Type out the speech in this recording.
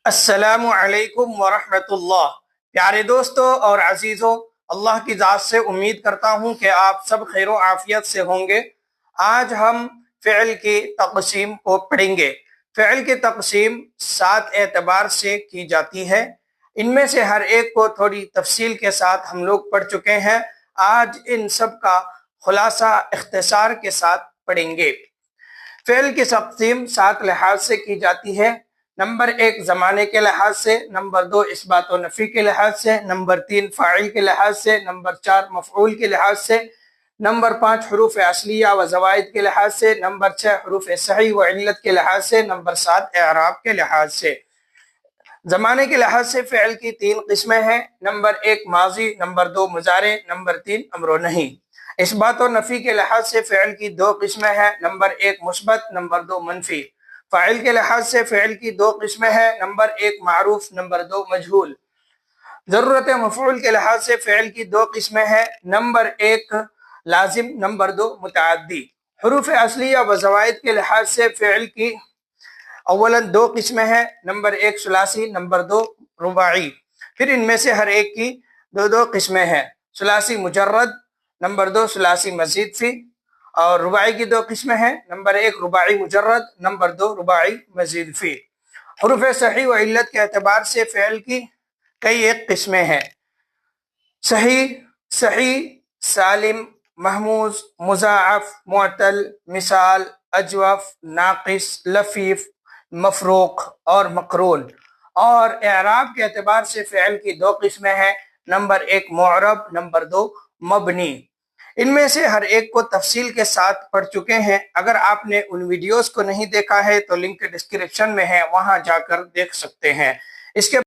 السلام علیکم ورحمۃ اللہ۔ پیارے دوستوں اور عزیزوں، اللہ کی ذات سے امید کرتا ہوں کہ آپ سب خیر و عافیت سے ہوں گے۔ آج ہم فعل کی تقسیم کو پڑھیں گے۔ فعل کی تقسیم 7 اعتبار سے کی جاتی ہے۔ ان میں سے ہر ایک کو تھوڑی تفصیل کے ساتھ ہم لوگ پڑھ چکے ہیں۔ آج ان سب کا خلاصہ اختصار کے ساتھ پڑھیں گے۔ فعل کی تقسیم 7 لحاظ سے کی جاتی ہے۔ نمبر 1 زمانے کے لحاظ سے، نمبر 2 اثبات و نفی کے لحاظ سے، نمبر 3 فاعل کے لحاظ سے، نمبر 4 مفعول کے لحاظ سے، نمبر 5 حروف اصلیہ و زوائد کے لحاظ سے، نمبر 6 حروف صحیح و علت کے لحاظ سے، نمبر 7 اعراب کے لحاظ سے۔ زمانے کے لحاظ سے فعل کی 3 قسمیں ہیں۔ نمبر 1 ماضی، نمبر 2 مضارع، نمبر 3 امر و نہی۔ اثبات و نفی کے لحاظ سے فعل کی 2 قسمیں ہیں۔ نمبر 1 مثبت، نمبر 2 منفی۔ فاعل کے لحاظ سے فعل کی 2 قسمیں ہیں۔ نمبر 1 معروف، نمبر 2 مجہول۔ ضرورت مفعول کے لحاظ سے فعل کی 2 قسمیں ہیں۔ نمبر 1 لازم، نمبر 2 متعدی۔ حروف اصلیہ و زوائد کے لحاظ سے فعل کی اولاً 2 قسمیں ہیں۔ نمبر 1 ثلاثی، نمبر 2 رباعی۔ پھر ان میں سے ہر ایک کی 2 قسمیں ہیں۔ ثلاثی مجرد، نمبر 2 ثلاثی مزید فی، اور رباعی کی 2 قسمیں ہیں۔ نمبر 1 رباعی مجرد، نمبر 2 رباعی مزید فی۔ حروف صحیح و علت کے اعتبار سے فعل کی کئی ایک قسمیں ہیں۔ صحیح، سالم، محموز، مضاعف، معتل، مثال، اجوف، ناقص، لفیف، مفروق اور مقرون۔ اور اعراب کے اعتبار سے فعل کی 2 قسمیں ہیں۔ نمبر 1 معرب، نمبر 2 مبنی۔ ان میں سے ہر ایک کو تفصیل کے ساتھ پڑھ چکے ہیں۔ اگر آپ نے ان ویڈیوز کو نہیں دیکھا ہے تو لنک ڈسکرپشن میں ہے، وہاں جا کر دیکھ سکتے ہیں۔ اس کے